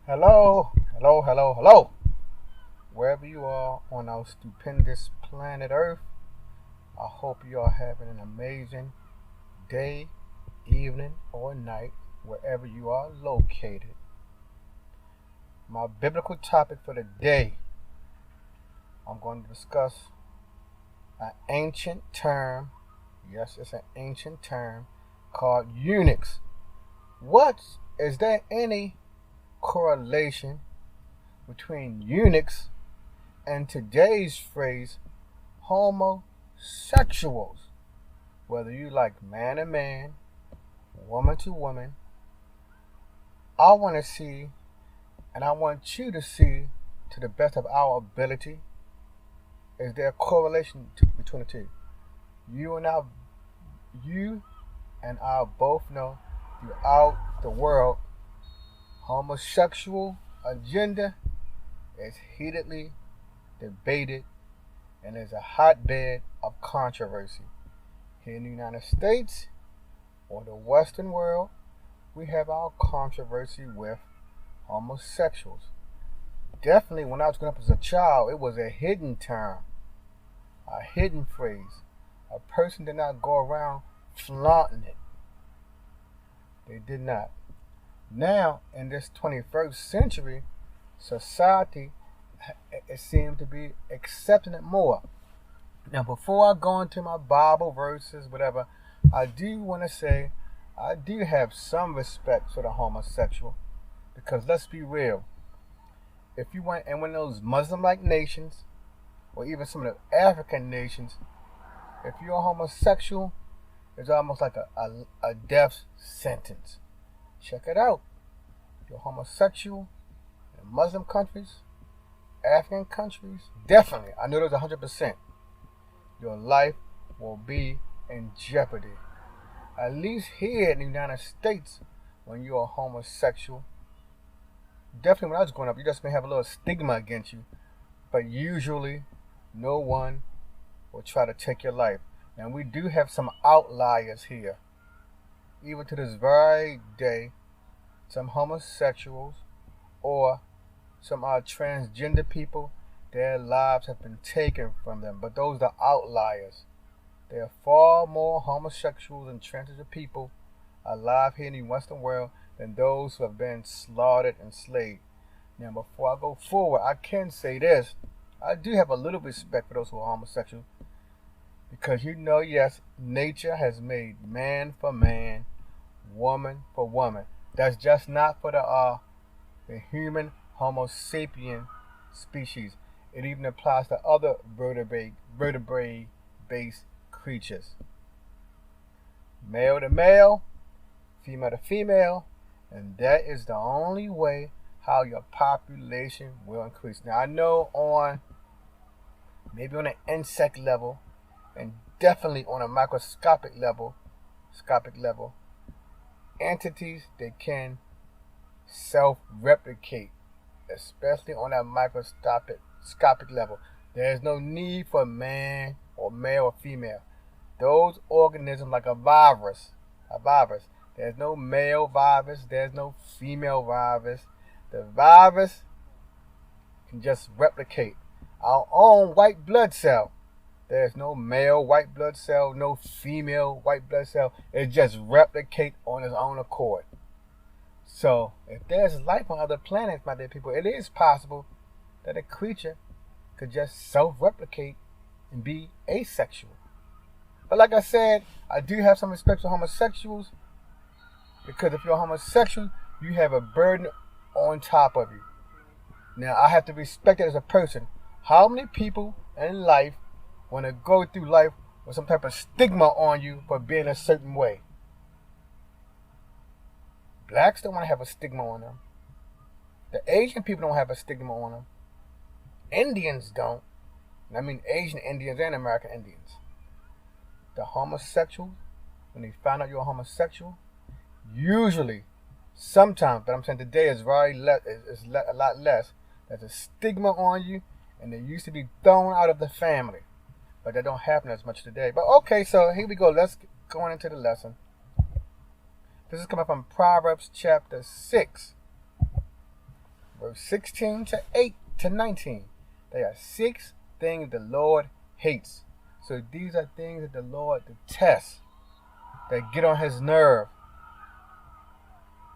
Hello, hello, hello, hello. Wherever you are on our stupendous planet Earth, I hope you are having an amazing day, evening, or night, wherever you are located. My biblical topic for the day, I'm going to discuss an ancient term. Yes, it's an ancient term called eunuchs. Is there any correlation between eunuchs and today's phrase homosexuals? Whether you like man to man, woman to woman, I want to see, and I want you to see, to the best of our ability, is there a correlation between the two? You and I both know throughout the world, homosexual agenda is heatedly debated and is a hotbed of controversy. Here in the United States or the Western world, we have our controversy with homosexuals. Definitely, when I was growing up as a child, it was a hidden term, a hidden phrase. A person did not go around flaunting it. They did not. Now, in this 21st century, society, it seems to be accepting it more. Now, before I go into my Bible verses, whatever, I do want to say I do have some respect for the homosexual, because let's be real. If you went in one of those Muslim-like nations, or even some of the African nations, if you're a homosexual, it's almost like a death sentence. Check it out. You're homosexual in Muslim countries, African countries, definitely, I know those 100%. Your life will be in jeopardy. At least here in the United States, when you're a homosexual, definitely when I was growing up, you just may have a little stigma against you, but usually no one will try to take your life. And we do have some outliers here. Even to this very day, some homosexuals or some transgender people, their lives have been taken from them. But those are outliers. There are far more homosexuals and transgender people alive here in the Western world than those who have been slaughtered and slaved. Now, before I go forward, I can say this. I do have a little respect for those who are homosexual. Because yes, nature has made man for man, woman for woman. That's just not for the human Homo sapien species. It even applies to other vertebrate-based creatures. Male to male, female to female, and that is the only way how your population will increase. Now, I know maybe on an insect level, and definitely on a microscopic level, entities that can self-replicate, especially on that microscopic level. There is no need for man or male or female. Those organisms, like a virus, there's no male virus, there's no female virus. The virus can just replicate. Our own white blood cell, there's no male white blood cell, no female white blood cell. It just replicates on its own accord. So, if there's life on other planets, my dear people, it is possible that a creature could just self-replicate and be asexual. But like I said, I do have some respect for homosexuals, because if you're a homosexual, you have a burden on top of you. Now, I have to respect it as a person. How many people in life want to go through life with some type of stigma on you for being a certain way? Blacks don't want to have a stigma on them. The Asian people don't have a stigma on them. Indians don't. And I mean Asian Indians and American Indians. The homosexuals, when they find out you're a homosexual, usually, sometimes, but I'm saying today is a lot less. There's a stigma on you, and they used to be thrown out of the family. But that don't happen as much today. But okay, so here we go. Let's go on into the lesson. This is coming from Proverbs chapter 6. verse 16 to 8 to 19. There are 6 things the Lord hates. So these are things that the Lord detests, that get on his nerve.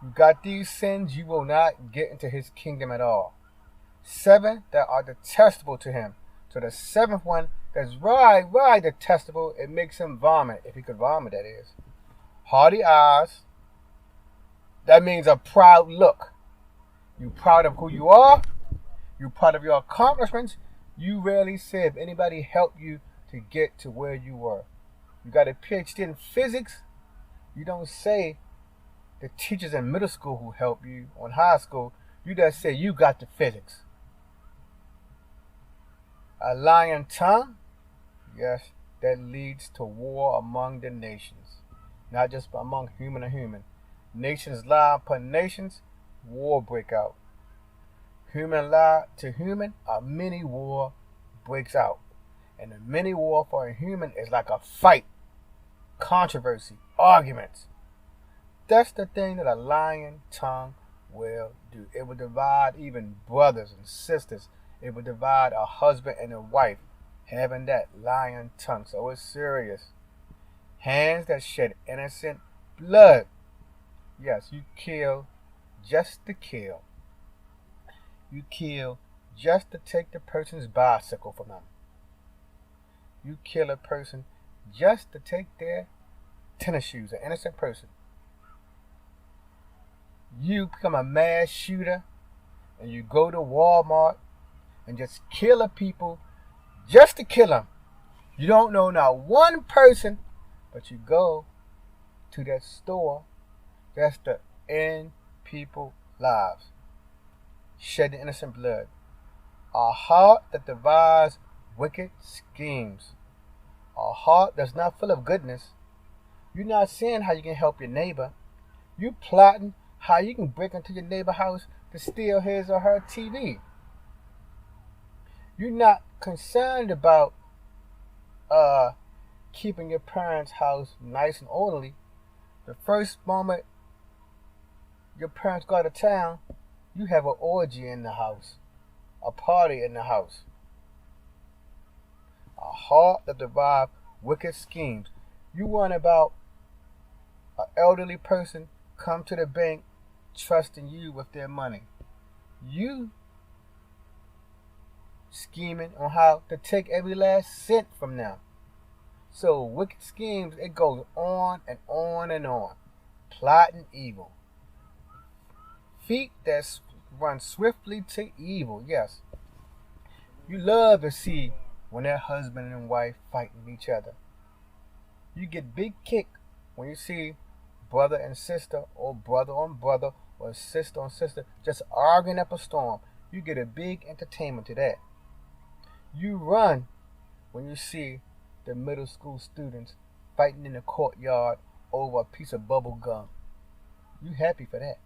You got these sins, you will not get into his kingdom at all. 7 that are detestable to him. So the 7th one that's right detestable, it makes him vomit, if he could vomit, that is. Haughty eyes, that means a proud look. You proud of who you are, you proud of your accomplishments. You rarely say if anybody helped you to get to where you were. You got a PhD in physics, you don't say the teachers in middle school who helped you, or in high school, you just say you got the physics. A lying tongue, yes, that leads to war among the nations. Not just among human and human. Nations lie upon nations, war break out. Human lie to human, a mini war breaks out. And a mini war for a human is like a fight, controversy, arguments. That's the thing that a lying tongue will do. It will divide even brothers and sisters. It will divide a husband and a wife, having that lying tongue. So it's serious. Hands that shed innocent blood. Yes, you kill just to kill. You kill just to take the person's bicycle from them. You kill a person just to take their tennis shoes, an innocent person. You become a mass shooter and you go to Walmart and just kill a people just to kill them. You don't know not one person, but you go to that store just to end people's lives. Shedding innocent blood. A heart that devises wicked schemes. A heart that's not full of goodness. You're not seeing how you can help your neighbor. You plotting how you can break into your neighbor's house to steal his or her TV. You're not concerned about keeping your parents' house nice and orderly. The first moment your parents go out of town, you have an orgy in the house, a party in the house. A heart that devises wicked schemes. You worry about an elderly person come to the bank trusting you with their money. You scheming on how to take every last cent from them. So wicked schemes, it goes on and on and on. Plotting evil. Feet that run swiftly to evil, yes. You love to see when that husband and wife fighting each other. You get big kick when you see brother and sister, or brother on brother, or sister on sister, just arguing up a storm. You get a big entertainment to that. You run when you see the middle school students fighting in the courtyard over a piece of bubble gum. You happy for that.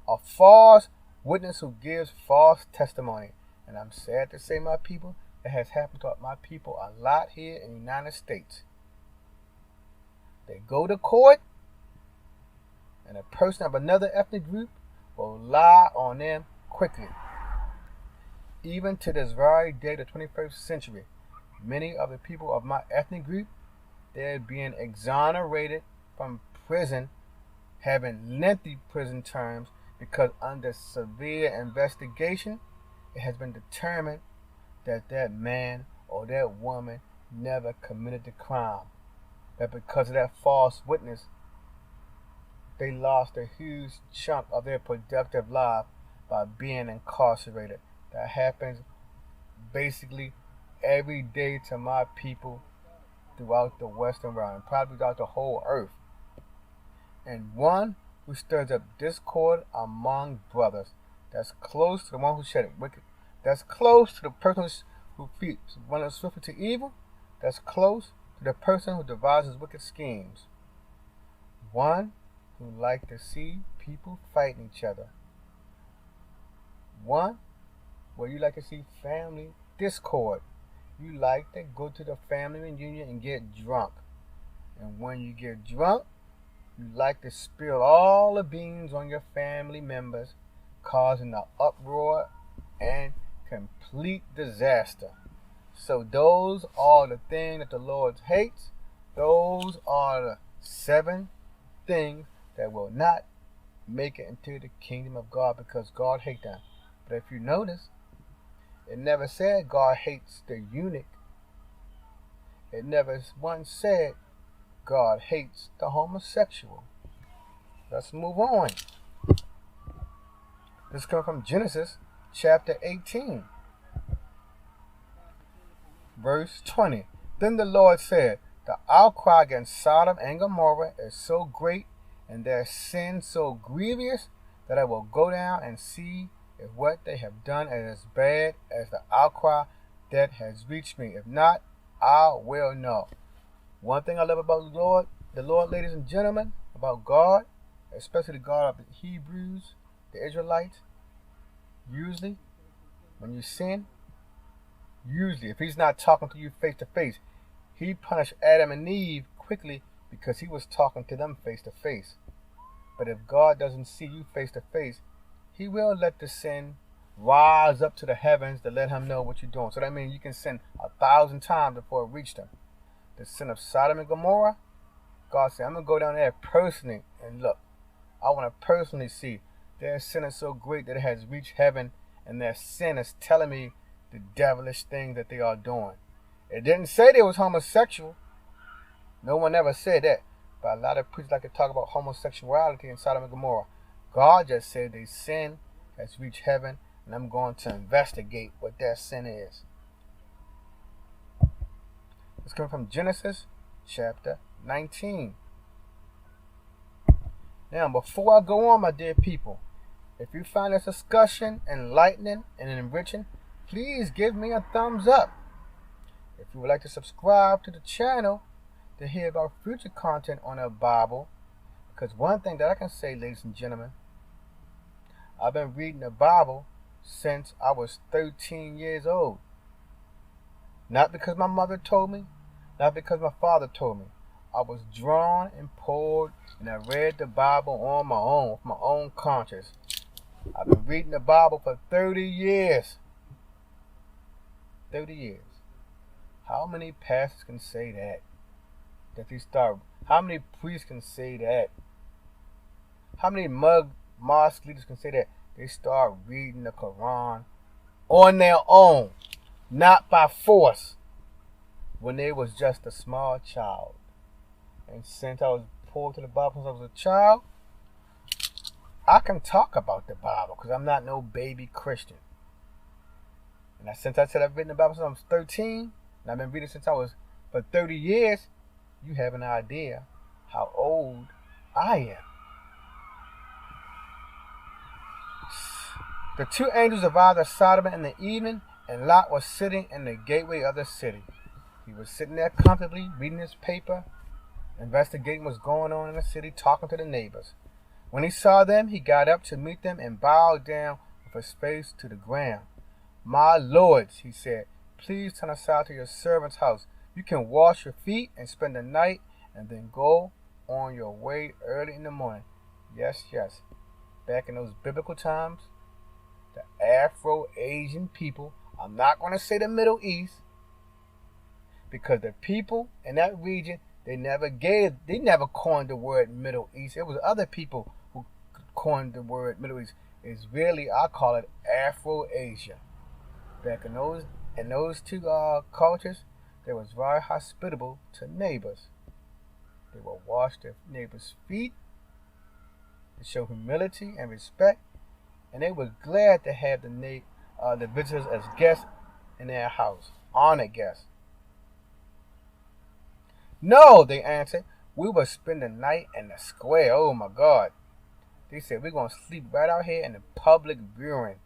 A false witness who gives false testimony. And I'm sad to say, my people, it has happened to my people a lot here in the United States. They go to court, and a person of another ethnic group will lie on them quickly. Even to this very day, the 21st century, many of the people of my ethnic group, they're being exonerated from prison, having lengthy prison terms, because under severe investigation, it has been determined that that man or that woman never committed the crime. That because of that false witness, they lost a huge chunk of their productive life by being incarcerated. That happens basically every day to my people throughout the Western world, and probably throughout the whole earth. And one who stirs up discord among brothers, that's close to the one who shed wicked, that's close to the person who feeds one swiftly to evil, that's close to the person who devises wicked schemes. One who like to see people fighting each other. One where you like to see family discord. You like to go to the family reunion and get drunk. And when you get drunk, you like to spill all the beans on your family members causing an uproar and complete disaster. So those are the things that the Lord hates. Those are the 7 things that will not make it into the kingdom of God because God hates them. But if you notice, it never said God hates the eunuch. It never once said God hates the homosexual. Let's move on. This comes from Genesis chapter 18, verse 20. Then the Lord said, the outcry against Sodom and Gomorrah is so great and their sin so grievous that I will go down and see if what they have done is as bad as the outcry that has reached me. If not, I will know. One thing I love about the Lord, ladies and gentlemen, about God, especially the God of the Hebrews, the Israelites, usually when you sin, if he's not talking to you face to face, he punished Adam and Eve quickly because he was talking to them face to face. But if God doesn't see you face to face, he will let the sin rise up to the heavens to let him know what you're doing. So that means you can sin 1,000 times before it reached him. The sin of Sodom and Gomorrah, God said, I'm going to go down there personally and look. I want to personally see. Their sin is so great that it has reached heaven, and their sin is telling me the devilish thing that they are doing. It didn't say they was homosexual. No one ever said that. But a lot of preachers like to talk about homosexuality in Sodom and Gomorrah. God just said their sin has reached heaven, and I'm going to investigate what their sin is. It's coming from Genesis chapter 19. Now, before I go on, my dear people, if you find this discussion enlightening and enriching, please give me a thumbs up. If you would like to subscribe to the channel to hear about future content on the Bible, because one thing that I can say, ladies and gentlemen, I've been reading the Bible since I was 13 years old. Not because my mother told me, not because my father told me. I was drawn and pulled, and I read the Bible on my own, with my own conscience. I've been reading the Bible for 30 years. 30 years. How many pastors can say that? How many priests can say that? How many mosque leaders can say that? They start reading the Quran on their own, not by force, when they was just a small child. And since I was pulled to the Bible since I was a child, I can talk about the Bible because I'm not no baby Christian. And since I said I've read the Bible since I was 13, and I've been reading since I was for 30 years, you have an idea how old I am. The 2 angels arrived at Sodom in the evening, and Lot was sitting in the gateway of the city. He was sitting there comfortably, reading his paper, investigating what's going on in the city, talking to the neighbors. When he saw them, he got up to meet them and bowed down with his face to the ground. My lords, he said, please turn aside to your servant's house. You can wash your feet and spend the night and then go on your way early in the morning. Yes, yes. Back in those biblical times, the Afro-Asian people, I'm not going to say the Middle East, because the people in that region, they never coined the word Middle East. It was other people who coined the word Middle East. It's really, I call it Afro-Asia. Back in those two cultures, they was very hospitable to neighbors. They would wash their neighbors' feet to show humility and respect, and they were glad to have the visitors as guests in their house, honored guests. No, they answered, we will spend the night in the square. Oh my God. They said, we're going to sleep right out here in the public viewing.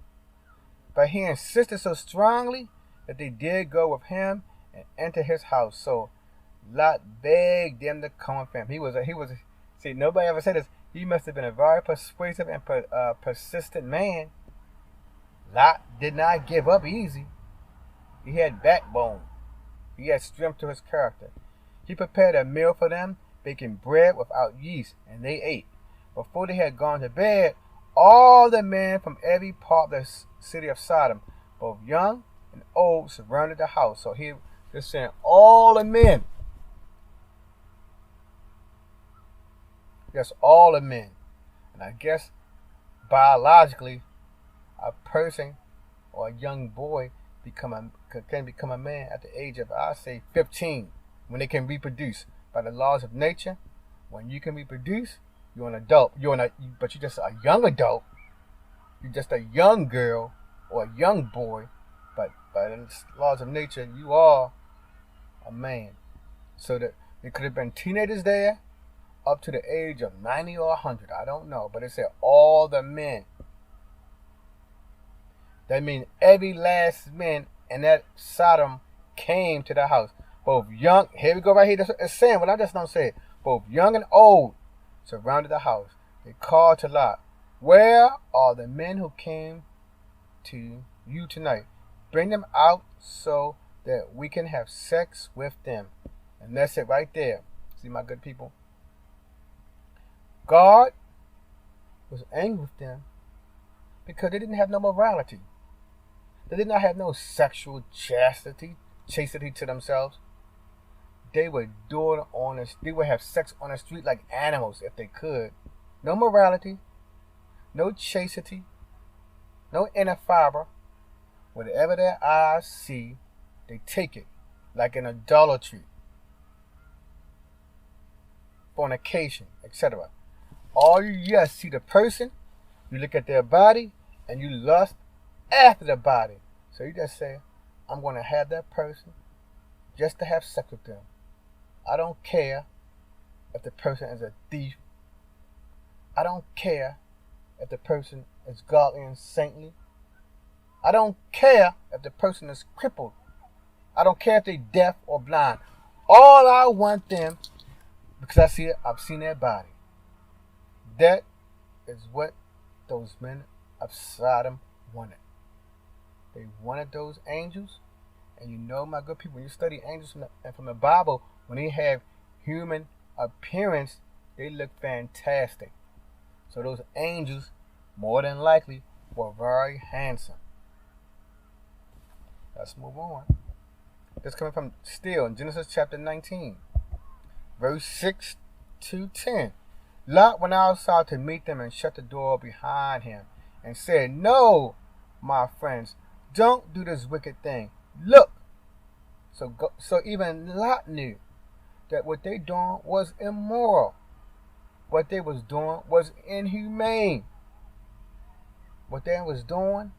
But he insisted so strongly that they did go with him and enter his house. So Lot begged them to come with him. He was see, nobody ever said this. He must have been a very persuasive and persistent man. Lot did not give up easy. He had backbone. He had strength to his character. He prepared a meal for them, baking bread without yeast, and they ate. Before they had gone to bed, all the men from every part of the city of Sodom, both young and old, surrounded the house. So here they're saying all the men. Yes, all the men. And I guess biologically, a person or a young boy can become a man at the age of, I say, 15, when they can reproduce. By the laws of nature, when you can reproduce, you're an adult. But you're just a young adult. You're just a young girl or a young boy. But by the laws of nature, you are a man. So that there could have been teenagers there up to the age of 90 or 100. I don't know. But it said all the men. That means every last man in that Sodom came to the house. Both young, here we go right here, it's saying, well, I just don't say it. Both young and old surrounded the house. They called to Lot, where are the men who came to you tonight? Bring them out so that we can have sex with them. And that's it right there. See, my good people? God was angry with them because they didn't have no morality. They did not have no sexual chastity to themselves. They would they would have sex on the street like animals if they could. No morality, no chastity, no inner fiber. Whatever their eyes see, they take it, like in idolatry, fornication, etc. All you just see the person, you look at their body, and you lust after the body. So you just say, I'm going to have that person just to have sex with them. I don't care if the person is a thief. I don't care if the person is godly and saintly. I don't care if the person is crippled. I don't care if they're deaf or blind. All I want them, because I've seen their body. That is what those men of Sodom wanted. They wanted those angels. And you know, my good people, when you study angels from the Bible, when they have human appearance, they look fantastic. So those angels, more than likely, were very handsome. Let's move on. This coming from still in Genesis chapter 19, verse 6 to 10. Lot went outside to meet them and shut the door behind him and said, no, my friends, don't do this wicked thing. Look. So even Lot knew that what they doing was immoral. What they was doing was inhumane. What they was doing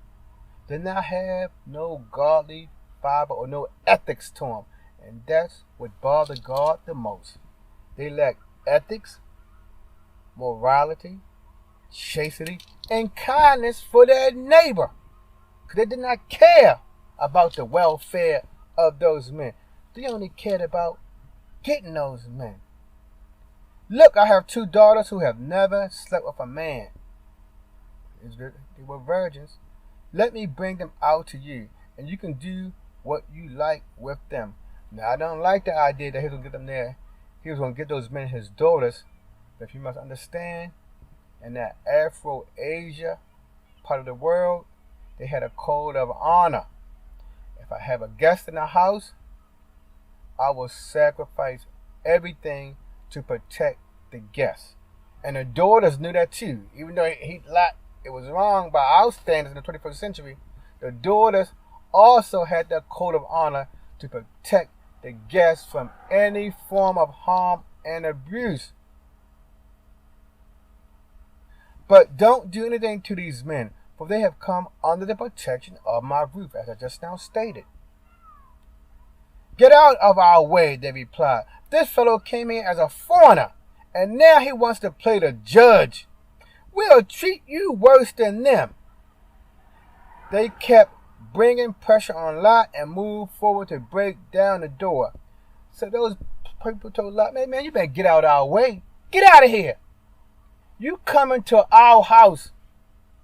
did not have no godly fiber or no ethics to them. And that's what bothered God the most. They lacked ethics, morality, chastity, and kindness for their neighbor. Because they did not care about the welfare of those men. They only cared about getting those men. Look, I have 2 daughters who have never slept with a man. They were virgins. Let me bring them out to you, and you can do what you like with them. Now, I don't like the idea that he was going to get them there. He was going to get those men his daughters. But you must understand, in that Afro-Asia part of the world, they had a code of honor. If I have a guest in the house, I will sacrifice everything to protect the guest. And the daughters knew that too. Even though it was wrong by our standards in the 21st century, the daughters also had that code of honor to protect the guests from any form of harm and abuse. But don't do anything to these men, for they have come under the protection of my roof, as I just now stated. Get out of our way, they replied. This fellow came here as a foreigner, and now he wants to play the judge. We'll treat you worse than them. They kept bringing pressure on Lot and moved forward to break down the door. So those people told Lot, man, you better get out of our way. Get out of here. You coming to our house,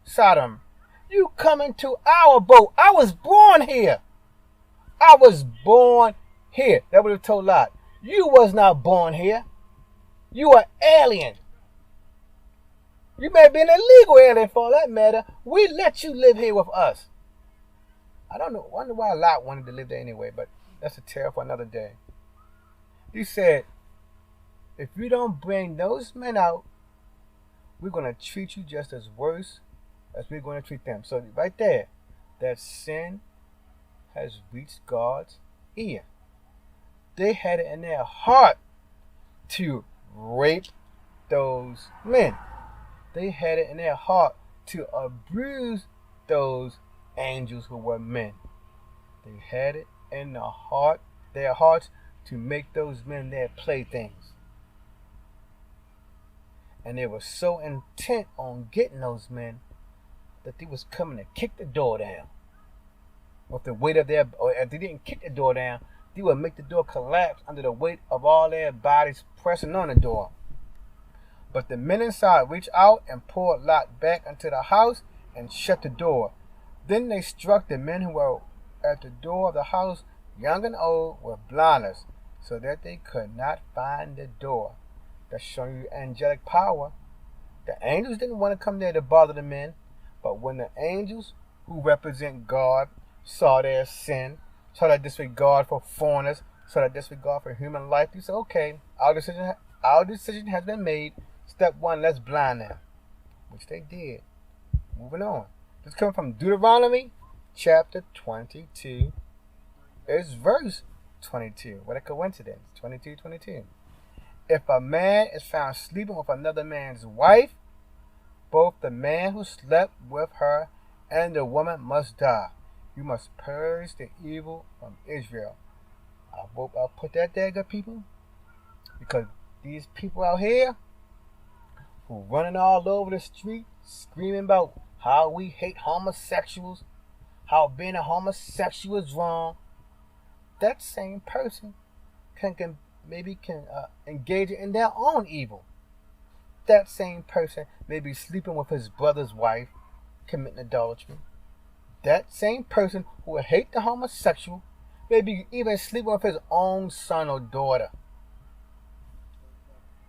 Sodom. You coming to our boat. I was born here. I was born here. That would have told Lot. You was not born here. You are alien. You may be an illegal alien for that matter. We let you live here with us. I don't know. Wonder why Lot wanted to live there anyway, but that's a tale for another day. He said, if you don't bring those men out, we're going to treat you just as worse as we're going to treat them. So right there, that sin has reached God's ear. They had it in their heart to rape those men. They had it in their heart to abuse those angels who were men. They had it in their hearts to make those men their playthings. And they were so intent on getting those men that they was coming to kick the door down. With the weight of or if they didn't kick the door down, they would make the door collapse under the weight of all their bodies pressing on the door. But the men inside reached out and pulled Lot back into the house and shut the door. Then they struck the men who were at the door of the house, young and old, with blinders, so that they could not find the door. That's showing you angelic power. The angels didn't want to come there to bother the men, but when the angels, who represent God, saw their sin, saw that disregard for foreigners, saw that disregard for human life, they said, okay, our decision has been made. Step one, let's blind them. Which they did. Moving on. This comes from Deuteronomy chapter 22. It's verse 22. What a coincidence. 22:22. If a man is found sleeping with another man's wife, both the man who slept with her and the woman must die. You must purge the evil from Israel. I hope I'll put that there, good people. Because these people out here who running all over the street screaming about how we hate homosexuals, how being a homosexual is wrong, that same person can engage in their own evil. That same person may be sleeping with his brother's wife, committing adultery. That same person who would hate the homosexual may be even sleeping with his own son or daughter.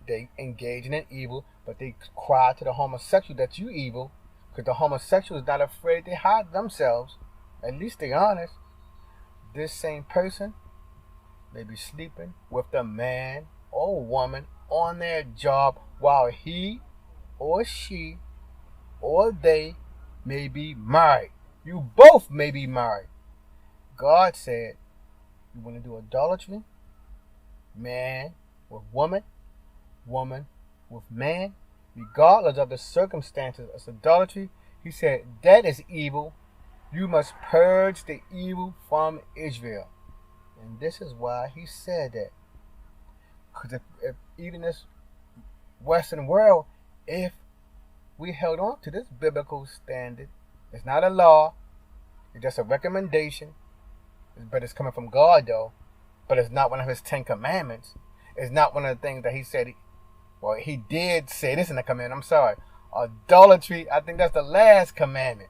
They engaging in evil, but they cry to the homosexual that you evil, because the homosexual is not afraid to hide themselves. At least they're honest. This same person may be sleeping with the man or woman on their job while he or she or they may be married. You both may be married. God said, you want to do adultery? Man with woman, woman with man, regardless of the circumstances of adultery, he said, that is evil. You must purge the evil from Israel. And this is why he said that. Because if even this Western world, if we held on to this biblical standard, it's not a law, it's just a recommendation, but it's coming from God though, but it's not one of his 10 commandments. It's not one of the things that he said, he did say this in the commandment, I'm sorry. Adultery, I think that's the last commandment.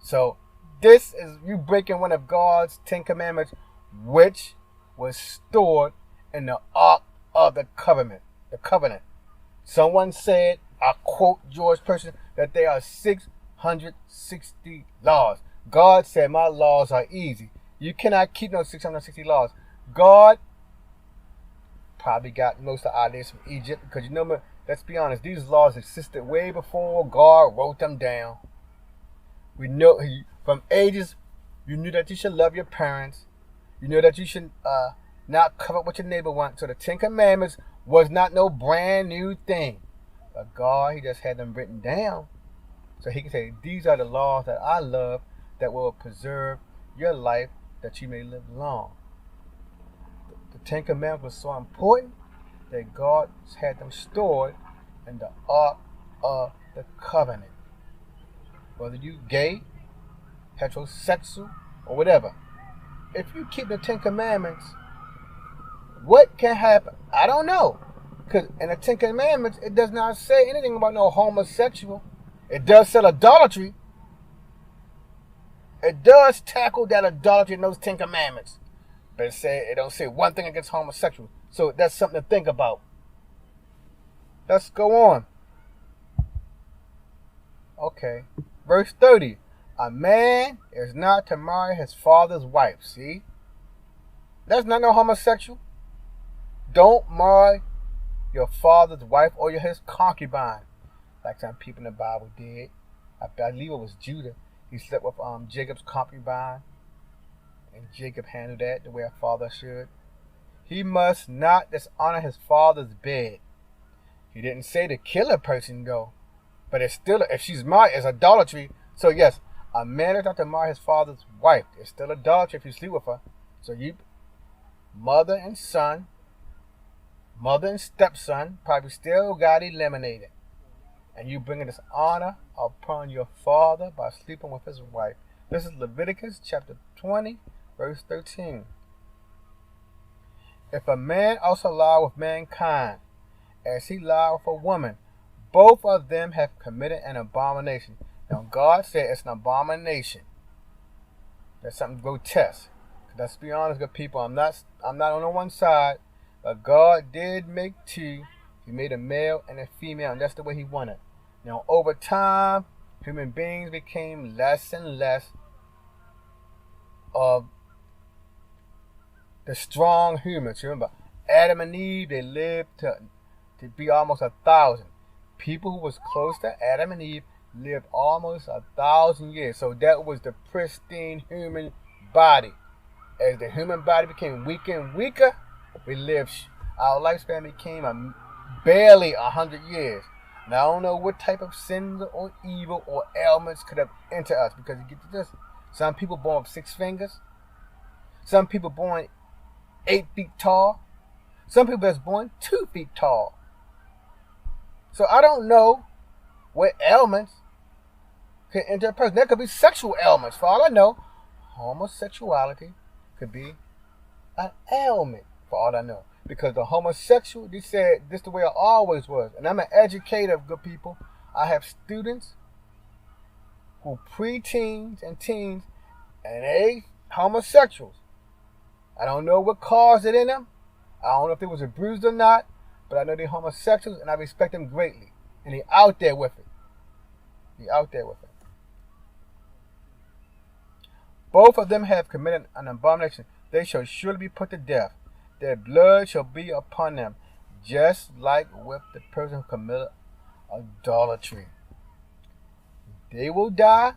So this is you breaking one of God's 10 commandments, which was stored in the Ark of the Covenant. The covenant. Someone said, I quote George Person, that there are 660 laws. God said, my laws are easy. You cannot keep those 660 laws. God probably got most of the ideas from Egypt, because let's be honest, these laws existed way before God wrote them down. We know from ages, you knew that you should love your parents. You know that you should not covet what your neighbor wants. So the 10 Commandments was not no brand new thing. But God, he just had them written down. So he can say, these are the laws that I love that will preserve your life, that you may live long. The 10 Commandments were so important that God had them stored in the Ark of the Covenant. Whether you gay, heterosexual, or whatever. If you keep the 10 Commandments, what can happen? I don't know. Because in the 10 Commandments, it does not say anything about no homosexual. It does say adultery. It does tackle that adultery in those 10 Commandments. But it don't say one thing against homosexual. So that's something to think about. Let's go on. Okay. Verse 30. A man is not to marry his father's wife. See? That's not no homosexual. Don't marry your father's wife or his concubine, like some people in the Bible did. I believe it was Judah. He slept with Jacob's concubine, and Jacob handled that the way a father should. He must not dishonor his father's bed. He didn't say to kill a person, though. But it's still, if she's married, it's idolatry. So yes, a man is not to marry his father's wife. It's still idolatry if you sleep with her. So you, mother and son, mother and stepson, probably still got eliminated. And you bring dishonor upon your father by sleeping with his wife. This is Leviticus chapter 20, verse 13. If a man also lie with mankind, as he lied with a woman, both of them have committed an abomination. Now God said it's an abomination. That's something grotesque. Let's be honest, good people. I'm not on one side, but God did make two. He made a male and a female, and that's the way He wanted. Now over time, human beings became less and less of the strong humans. Remember, Adam and Eve, they lived to be almost 1,000. People who was close to Adam and Eve lived almost 1,000 years. So that was the pristine human body. As the human body became weaker and weaker, our lifespan became barely 100 years. Now I don't know what type of sins or evil or ailments could have entered us, because you get to this. Some people born with 6 fingers. Some people born 8 feet tall. Some people that's born 2 feet tall. So I don't know what ailments could enter a person. There could be sexual ailments. For all I know, homosexuality could be an ailment. For all I know. Because the homosexual, they said this the way it always was. And I'm an educator of good people. I have students who pre-teens and teens, and they homosexuals. I don't know what caused it in them. I don't know if it was bruised or not. But I know they're homosexuals, and I respect them greatly. And they're out there with it. Both of them have committed an abomination. They shall surely be put to death. Their blood shall be upon them, just like with the person who committed idolatry. They will die.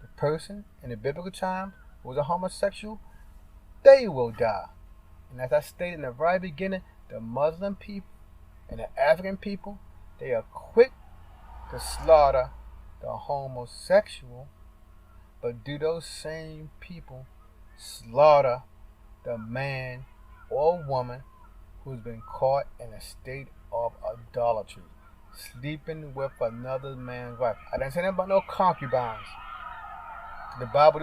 The person in the biblical times who was a homosexual, they will die. And as I stated in the very beginning, the Muslim people and the African people, they are quick to slaughter the homosexual, but do those same people slaughter the man or woman who's been caught in a state of idolatry, sleeping with another man's wife? I didn't say nothing about no concubines. The Bible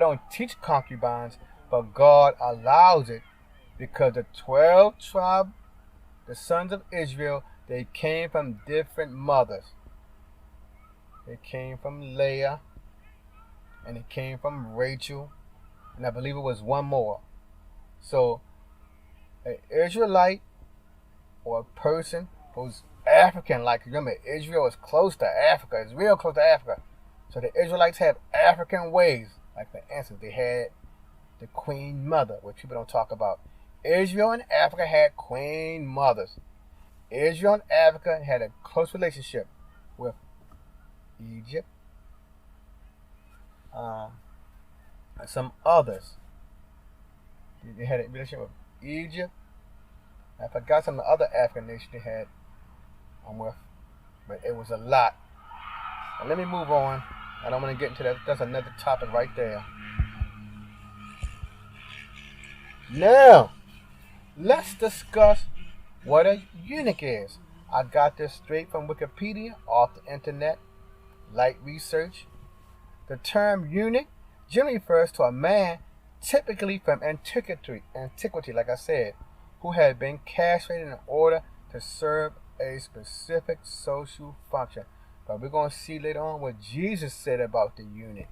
don't teach concubines, but God allows it. Because the 12 tribes, the sons of Israel, they came from different mothers. They came from Leah, and they came from Rachel, and I believe it was one more. So, an Israelite or a person who's African, like, remember, Israel is close to Africa. It's real close to Africa. So the Israelites have African ways. Like, for instance, they had the queen mother, which people don't talk about. Israel and Africa had queen mothers. Israel and Africa had a close relationship with Egypt, and some others. They had a relationship with Egypt. I forgot some of the other African nations they had with, but it was a lot. Now let me move on. I don't want to get into that. That's another topic right there. Now, let's discuss what a eunuch is. I got this straight from Wikipedia, off the internet. Light research. The term eunuch generally refers to a man, typically from antiquity, like I said, who had been castrated in order to serve a specific social function. But we're going to see later on what Jesus said about the eunuch.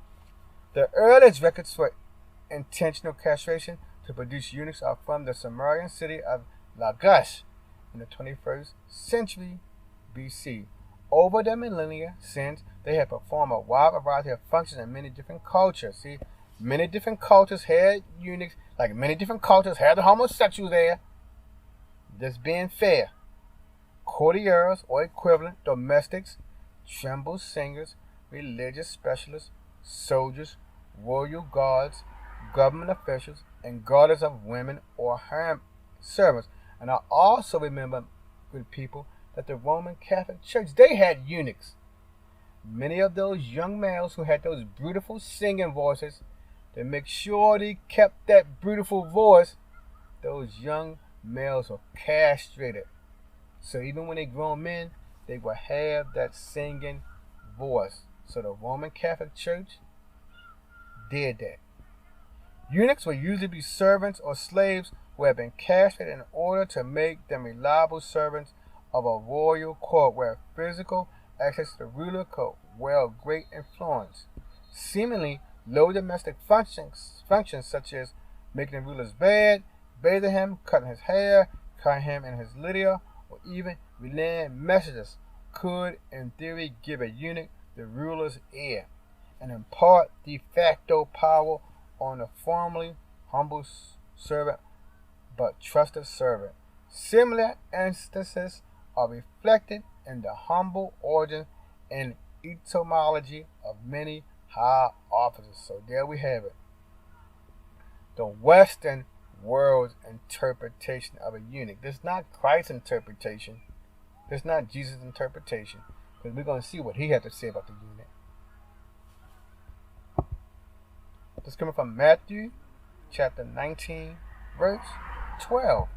The earliest records for intentional castration to produce eunuchs are from the Sumerian city of Lagash in the 21st century BC. Over the millennia since, they have performed a wide variety of functions in many different cultures. See, many different cultures had eunuchs, like many different cultures had the homosexuals there. Just being fair. Courtiers or equivalent, domestics, treble singers, religious specialists, soldiers, royal guards, government officials, and guardians of women or harem servants. And I also remember, good people, that the Roman Catholic Church, they had eunuchs. Many of those young males who had those beautiful singing voices, to make sure they kept that beautiful voice, those young males were castrated. So even when they grown men, they will have that singing voice. So the Roman Catholic Church did that. Eunuchs will usually be servants or slaves who have been castrated in order to make them reliable servants of a royal court where physical access to the ruler could wield great influence. Seemingly low domestic functions such as making the ruler's bed, bathing him, cutting his hair, cutting him in his litter, or even relaying messages could, in theory, give a eunuch the ruler's ear and impart de facto power on a formerly humble servant but trusted servant. Similar instances are reflected in the humble origin and etymology of many high offices. So there we have it. The Western world's interpretation of a eunuch. This is not Christ's interpretation. This is not Jesus' interpretation. Because we're going to see what he had to say about the eunuch. This is coming from Matthew chapter 19, verse 12.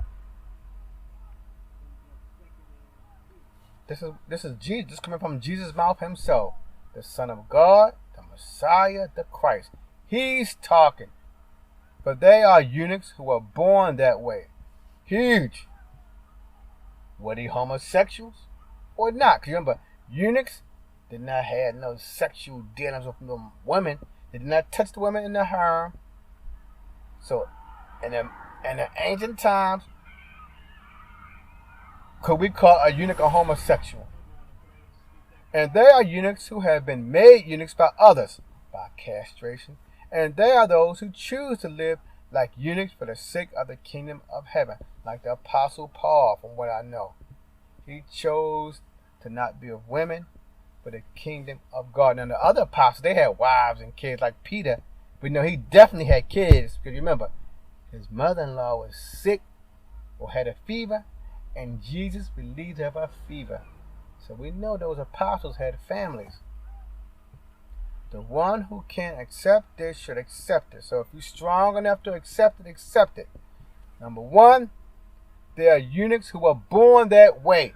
This is Jesus. This is coming from Jesus' mouth himself. The Son of God, the Messiah, the Christ. He's talking. But they are eunuchs who were born that way. Huge. Were they homosexuals or not? Because remember, eunuchs did not have no sexual dealings with the women. They did not touch the women in the harem. So, in the ancient times, could we call a eunuch a homosexual? And they are eunuchs who have been made eunuchs by others, by castration. And they are those who choose to live like eunuchs for the sake of the kingdom of heaven, like the Apostle Paul, from what I know. He chose to not be with women, for the kingdom of God. Now the other apostles, they had wives and kids like Peter, but he definitely had kids, because remember, his mother-in-law was sick or had a fever, and Jesus relieved her of her fever. So we know those apostles had families. The one who can accept this should accept it. So if you're strong enough to accept it, accept it. Number one, there are eunuchs who were born that way.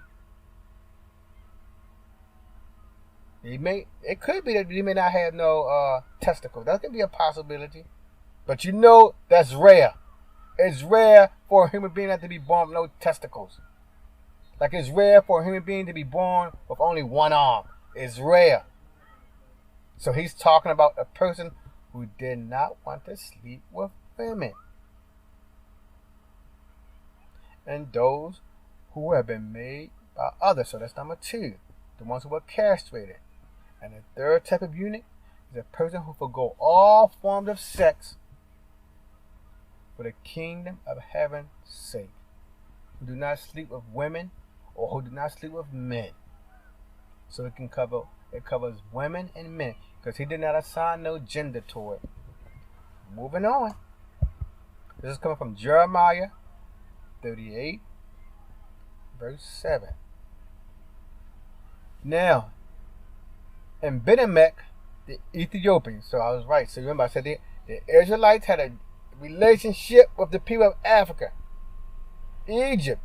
It could be that they may not have no testicles. That could be a possibility. But that's rare. It's rare for a human being not to be born with no testicles. Like it's rare for a human being to be born with only one arm. It's rare. So he's talking about a person who did not want to sleep with women. And those who have been made by others. So that's number two. The ones who were castrated. And the third type of eunuch is a person who forgo all forms of sex for the kingdom of heaven's sake. Who do not sleep with women or who do not sleep with men. So it covers women and men, because he did not assign no gender to it. Moving on. This is coming from Jeremiah 38, verse 7. Now, in Benemek, the Ethiopians, so I was right. So remember I said the Israelites had a relationship with the people of Africa. Egypt,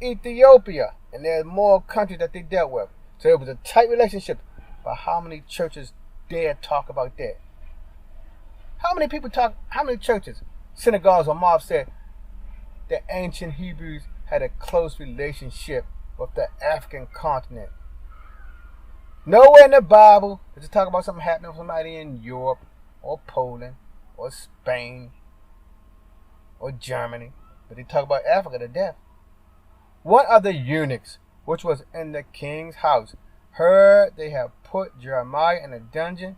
Ethiopia, and there's more countries that they dealt with. So it was a tight relationship. But how many churches dare talk about that? How many churches, synagogues, or mosques said the ancient Hebrews had a close relationship with the African continent? Nowhere in the Bible does it talk about something happening with somebody in Europe or Poland or Spain or Germany. But they talk about Africa to death. One of the eunuchs, which was in the king's house, heard they have put Jeremiah in a dungeon,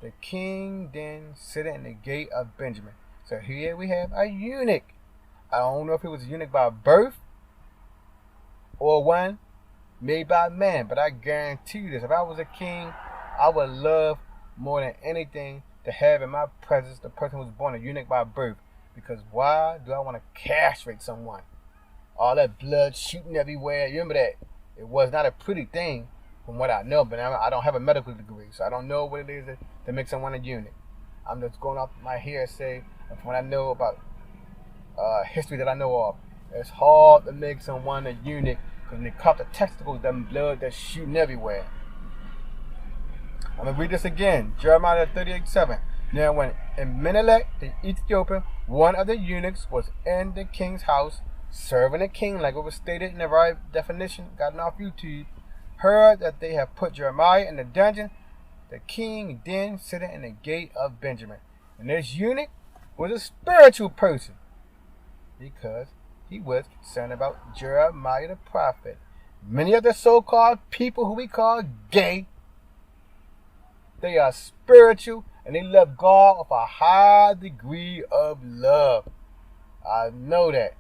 the king then sitting in the gate of Benjamin. So here we have a eunuch. I don't know if he was a eunuch by birth or one made by man, but I guarantee you this. If I was a king, I would love more than anything to have in my presence the person who was born a eunuch by birth. Because why do I want to castrate someone? All that blood shooting everywhere. You remember that? It was not a pretty thing from what I know, but I don't have a medical degree, so I don't know what it is that makes someone a eunuch. I'm just going off my hearsay of what I know about history that I know of. It's hard to make someone a eunuch because when they cut the testicles, them blood that's shooting everywhere. I'm going to read this again. Jeremiah 38:7. Now when Emenelik the Ethiopian, one of the eunuchs, was in the king's house, serving the king, like it was stated in the right definition, gotten off YouTube, heard that they have put Jeremiah in the dungeon, the king then sitting in the gate of Benjamin. And this eunuch was a spiritual person because he was concerned about Jeremiah the prophet. Many of the so-called people who we call gay, they are spiritual and they love God with a high degree of love. I know that.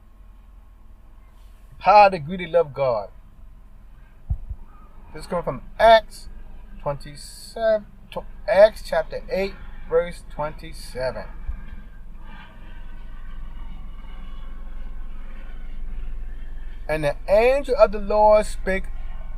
High degree they love God. This is coming from Acts chapter 8, verse 27. And the angel of the Lord spake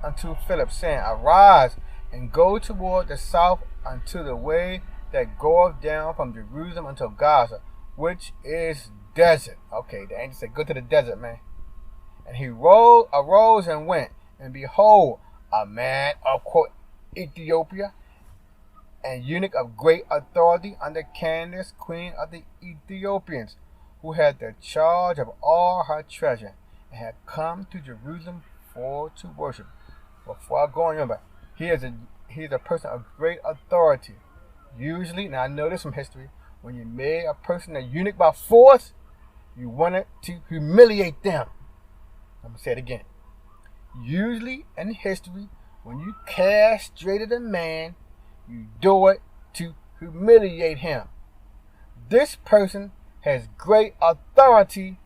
unto Philip, saying, Arise and go toward the south unto the way that goeth down from Jerusalem unto Gaza, which is desert. Okay, the angel said, go to the desert, man. And he arose and went, and behold, a man of Ethiopia, and eunuch of great authority under Candace, queen of the Ethiopians, who had the charge of all her treasure, and had come to Jerusalem to worship. Before I go on, remember, he is a person of great authority. Usually, now I know this from history, when you made a person a eunuch by force, you wanted to humiliate them. I'm going to say it again. Usually in history, when you castrated a man, you do it to humiliate him. This person has great authority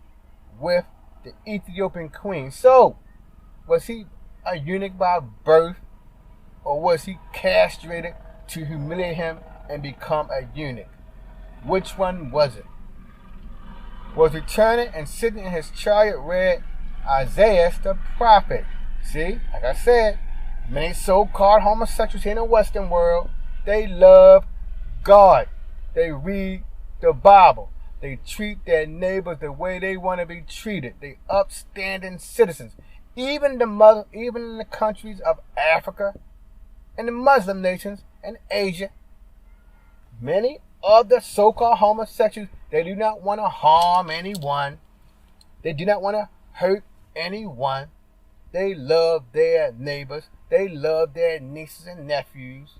with the Ethiopian queen. So, was he a eunuch by birth, or was he castrated to humiliate him and become a eunuch? Which one was it? Was returning and sitting in his chariot read Isaiah the prophet. See, like I said, many so-called homosexuals here in the Western world, they love God. They read the Bible. They treat their neighbors the way they want to be treated. They upstanding citizens. Even in the countries of Africa and the Muslim nations and Asia, many of the so-called homosexuals, they do not want to harm anyone. They do not want to hurt anyone. They love their neighbors. They love their nieces and nephews.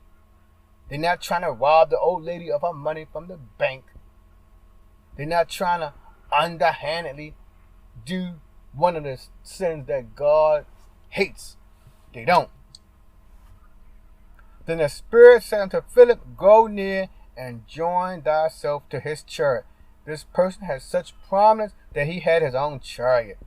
They're not trying to rob the old lady of her money from the bank. They're not trying to underhandedly do one of the sins that God hates. They don't. Then the Spirit said unto Philip, Go near and join thyself to his chariot. This person had such prominence that he had his own chariot.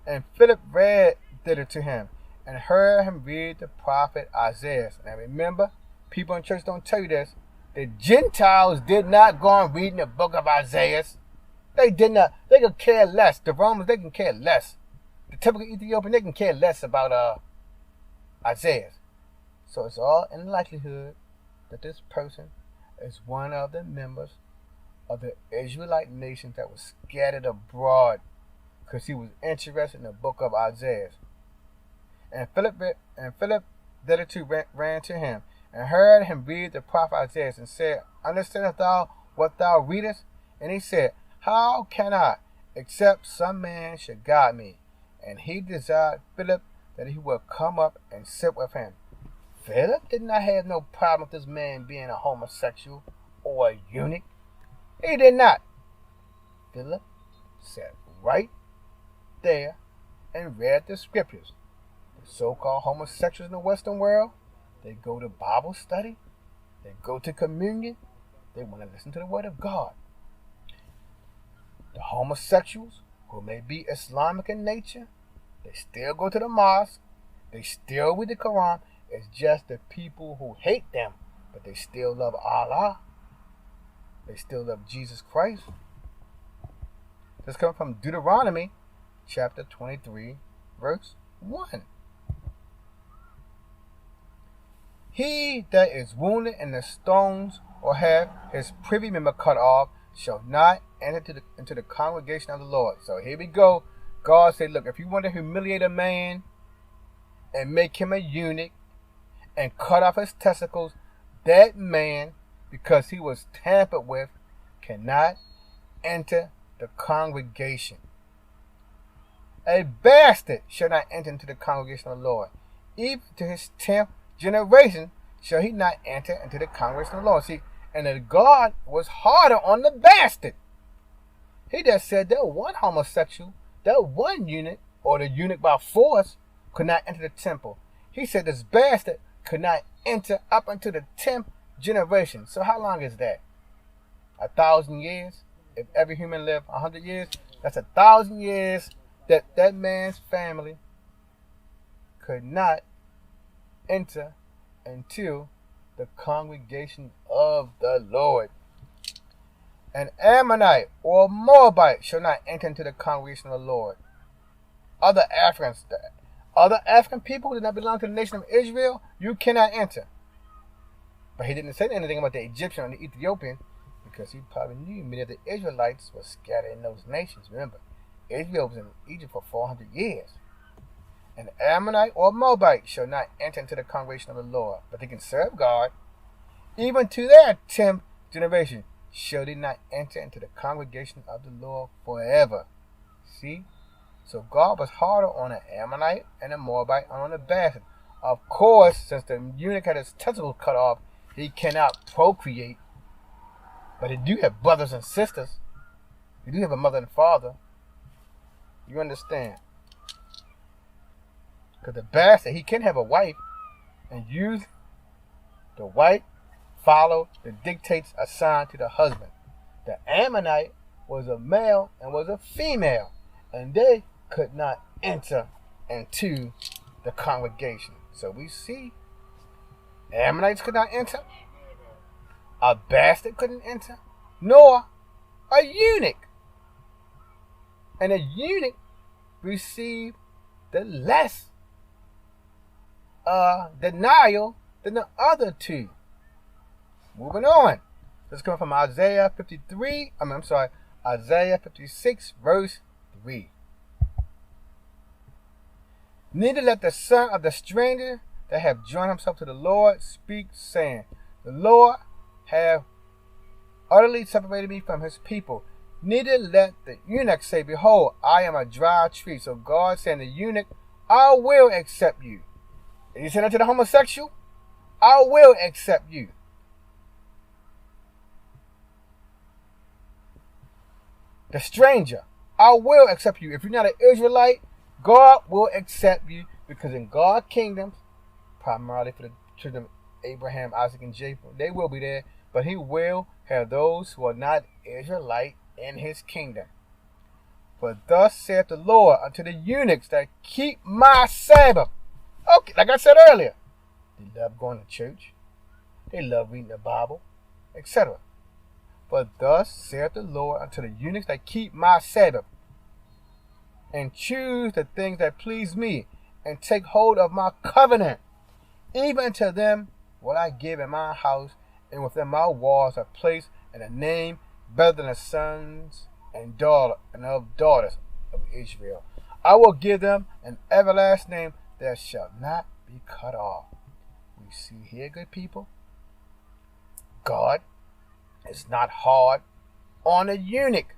And Philip read thither to him, and heard him read the prophet Isaiah. Now remember, people in church don't tell you this. The Gentiles did not go on reading the book of Isaiah. They did not. They could care less. The Romans, they can care less. The typical Ethiopian, they can care less about Isaiah. So it's all in likelihood that this person is one of the members of the Israelite nations that was scattered abroad because he was interested in the book of Isaiah. And Philip thereto ran to him, and heard him read the prophet Isaiah, and said, Understandest thou what thou readest? And he said, How can I, except some man should guide me? And he desired Philip that he would come up and sit with him. Philip did not have no problem with this man being a homosexual or a eunuch. He did not. Philip sat right there and read the scriptures. so-called homosexuals in the Western world, they go to Bible study, they go to communion, they want to listen to the Word of God. The homosexuals, who may be Islamic in nature, they still go to the mosque, they still read the Quran. It's just the people who hate them, but they still love Allah. They still love Jesus Christ. This comes from Deuteronomy chapter 23, verse 1. He that is wounded in the stones or have his privy member cut off shall not enter into the congregation of the Lord. So here we go. God said, look, if you want to humiliate a man and make him a eunuch and cut off his testicles, that man, because he was tampered with, cannot enter the congregation. A bastard shall not enter into the congregation of the Lord. Even to his 10th generation shall he not enter into the congregation of the Lord. See, and that God was harder on the bastard. He just said that one homosexual, that one eunuch, or the eunuch by force, could not enter the temple. He said this bastard could not enter up until the 10th generation. So how long is that? 1,000 years? If every human lived 100 years, that's 1,000 years that that man's family could not enter into the congregation of the Lord. An Ammonite or Moabite shall not enter into the congregation of the Lord. Other African people who did not belong to the nation of Israel, you cannot enter. But he didn't say anything about the Egyptian or the Ethiopian, because he probably knew many of the Israelites were scattered in those nations. Remember, Israel was in Egypt for 400 years. An Ammonite or Moabite shall not enter into the congregation of the Lord, but they can serve God. Even to their 10th generation shall they not enter into the congregation of the Lord forever. See? So God was harder on an Ammonite and a Moabite and on a bastard. Of course, since the eunuch had his testicles cut off, he cannot procreate. But he do have brothers and sisters. He do have a mother and father. You understand? Because the bastard, he can have a wife and use the wife follow the dictates assigned to the husband. The Ammonite was a male and was a female, and they could not enter into the congregation. So we see Ammonites could not enter, a bastard couldn't enter, nor a eunuch. And a eunuch received the less denial than the other two. Moving on. This comes from Isaiah 56, verse 3. Neither let the son of the stranger that have joined himself to the Lord speak, saying, the Lord have utterly separated me from his people. Neither let the eunuch say, behold, I am a dry tree. So God saying to the eunuch, I will accept you. And he said unto the homosexual, I will accept you. The stranger, I will accept you. If you're not an Israelite, God will accept you, because in God's kingdoms, primarily for the children of Abraham, Isaac, and Jacob, they will be there, but he will have those who are not Israelite in his kingdom. For thus saith the Lord unto the eunuchs that keep my Sabbath. Okay, like I said earlier, they love going to church, they love reading the Bible, etc. But thus saith the Lord unto the eunuchs that keep my Sabbath, and choose the things that please me, and take hold of my covenant. Even to them will I give in my house, and within my walls a place and a name better than the sons and daughters of Israel. I will give them an everlasting name that shall not be cut off. We see here, good people, God is not hard on a eunuch.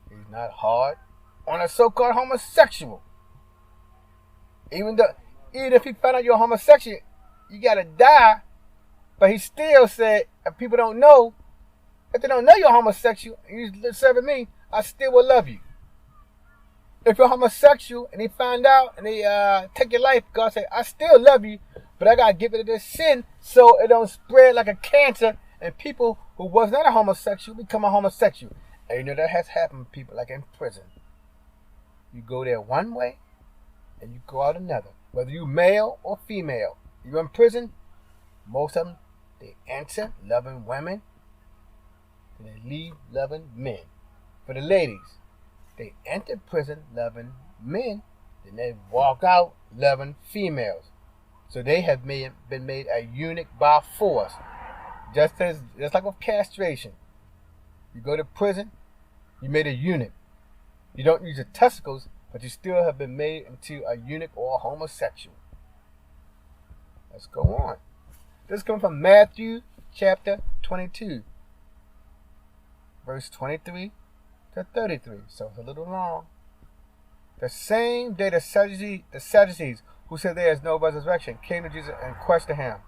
He's not hard on a so-called homosexual. Even if he found out you're homosexual, you gotta die. But he still said, if people don't know, if they don't know you're homosexual, and you're serving me, I still will love you. If you're homosexual and they find out and they take your life, God say, I still love you, but I got to get rid of this sin so it don't spread like a cancer and people who was not a homosexual become a homosexual. And you know that has happened to people like in prison. You go there one way and you go out another. Whether you male or female. You're in prison, most of them, they enter loving women and they leave loving men. For the ladies, they enter prison loving men, then they walk out loving females. So they have been made a eunuch by force. Just like with castration. You go to prison, you made a eunuch. You don't use your testicles, but you still have been made into a eunuch or a homosexual. Let's go on. This comes from Matthew chapter 22, verse 23 to 33. So it's a little long. The same day the Sadducees, who said there is no resurrection, came to Jesus and questioned him.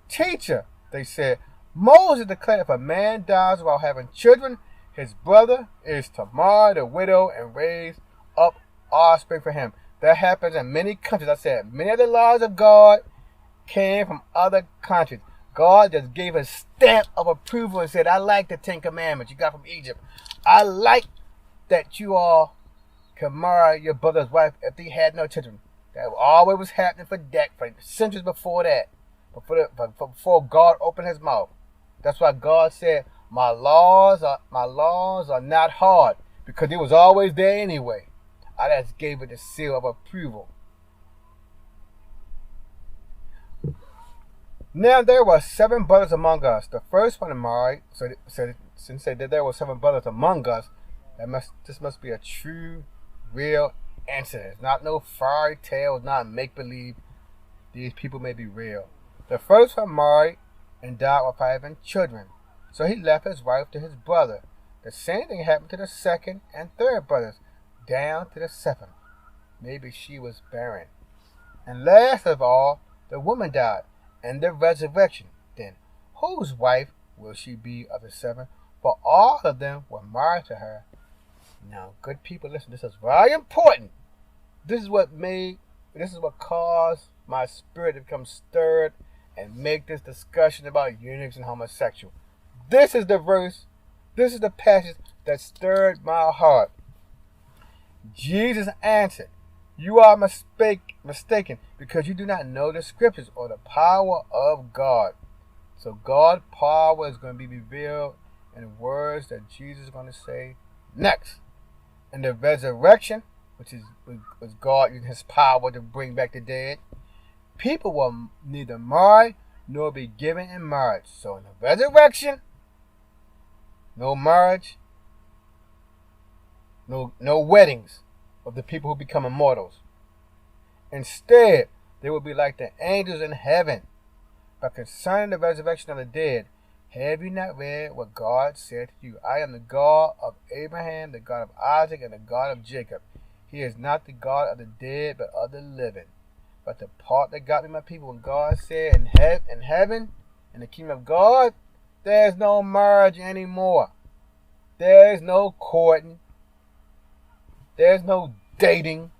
Teacher, they said, Moses declared if a man dies while having children, his brother is to marry the widow and raise up offspring for him. That happens in many countries. I said many of the laws of God came from other countries. God just gave a stamp of approval and said, I like the 10 Commandments you got from Egypt. I like that you all can marry your brother's wife if they had no children. That always was happening for centuries before that. Before God opened his mouth. That's why God said, my laws are not hard, because it was always there anyway. I just gave it the seal of approval. Now there were 7 brothers among us. The first one married. So since that there were 7 brothers among us, this must be a true, real incident. It's not no fairy tale. It's not make believe. These people may be real. The first one married and died with having children. So he left his wife to his brother. The same thing happened to the second and third brothers, down to the 7th. Maybe she was barren. And last of all, the woman died. And the resurrection. Then, whose wife will she be of the 7? For all of them were married to her. Now, good people, listen, this is very important. This is what caused my spirit to become stirred and make this discussion about eunuchs and homosexual. This is the verse, this is the passage that stirred my heart. Jesus answered, you are mistaken because you do not know the scriptures or the power of God. So God's power is going to be revealed in the words that Jesus is going to say next. In the resurrection, which was God using his power to bring back the dead, people will neither marry nor be given in marriage. So in the resurrection, no marriage, no weddings of the people who become immortals. Instead, they will be like the angels in heaven. But concerning the resurrection of the dead, have you not read what God said to you? I am the God of Abraham, the God of Isaac, and the God of Jacob. He is not the God of the dead, but of the living. But the part that got me, my people, when God said in heaven, in the kingdom of God, there's no marriage anymore. There's no courting. There's no dating.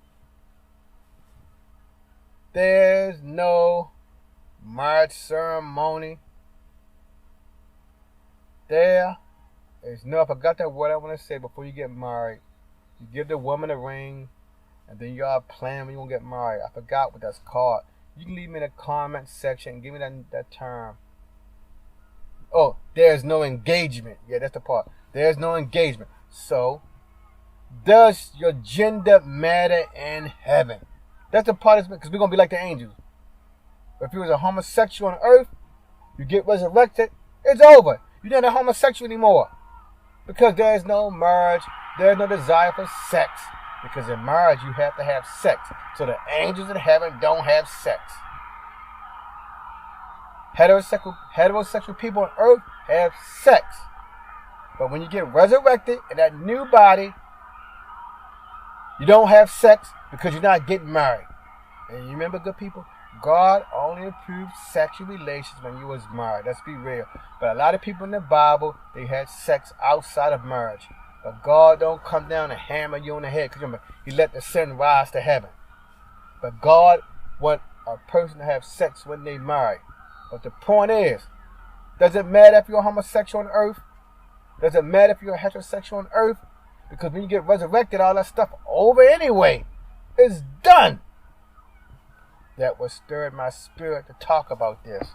There's no marriage ceremony. There is no, I forgot that word I want to say before you get married. You give the woman a ring, and then you all plan when you're going to get married. I forgot what that's called. You can leave me in the comment section and give me that term. Oh, there's no engagement. Yeah, that's the part. There's no engagement. So, does your gender matter in heaven? That's the part, because we're going to be like the angels. If you was a homosexual on earth, you get resurrected, it's over. You're not a homosexual anymore. Because there is no marriage, there is no desire for sex. Because in marriage, you have to have sex. So the angels in heaven don't have sex. Heterosexual people on earth have sex. But when you get resurrected in that new body, you don't have sex because you're not getting married. And you remember, good people, God only approved sexual relations when you was married. Let's be real. But a lot of people in the Bible, they had sex outside of marriage. But God don't come down and hammer you on the head. Because remember, He let the sun rise to heaven. But God wants a person to have sex when they marry. But the point is, does it matter if you're homosexual on earth? Does it matter if you're heterosexual on earth? Because when you get resurrected, all that stuff over anyway. It's done. That was stirred my spirit to talk about this.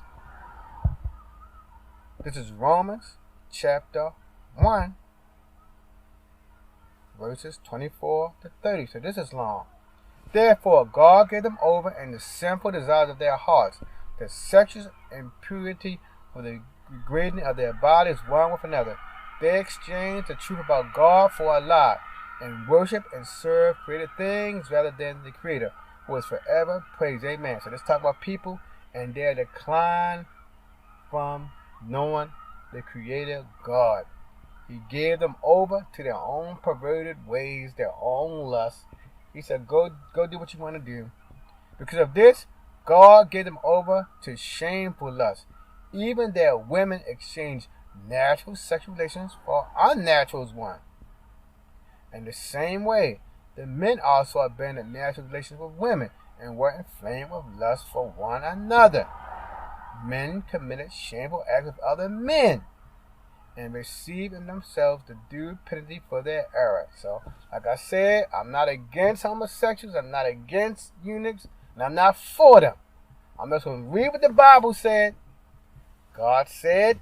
This is Romans chapter 1, verses 24 to 30. So this is long. Therefore, God gave them over in the sinful desires of their hearts, the sexual impurity for the degrading of their bodies one with another. They exchanged the truth about God for a lie, and worship and serve created things rather than the Creator, who is forever praised. Amen. So let's talk about people and their decline from knowing the Creator God. He gave them over to their own perverted ways, their own lusts. He said, go do what you want to do. Because of this, God gave them over to shameful lust. Even their women exchanged natural sexual relations for unnatural ones. In the same way, the men also abandoned natural relations with women and were inflamed with lust for one another. Men committed shameful acts with other men and received in themselves the due penalty for their error. So, like I said, I'm not against homosexuals, I'm not against eunuchs, and I'm not for them. I'm just going to read what the Bible said. God said,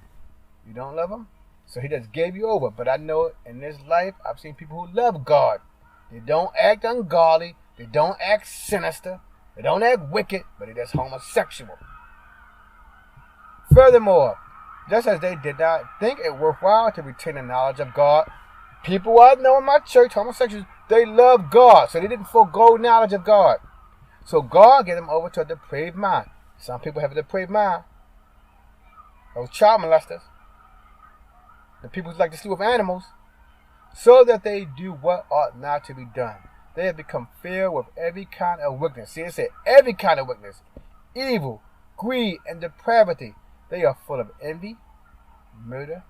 you don't love him, so he just gave you over. But I know in this life, I've seen people who love God. They don't act ungodly, they don't act sinister, they don't act wicked, but they're just homosexual. Furthermore, just as they did not think it worthwhile to retain the knowledge of God, people I know in my church, homosexuals, they love God, so they didn't forego knowledge of God. So God gave them over to a depraved mind. Some people have a depraved mind. Those child molesters, the people who like to sleep with animals, so that they do what ought not to be done. They have become filled with every kind of wickedness. See, it said every kind of wickedness, evil, greed, and depravity. They are full of envy, murder,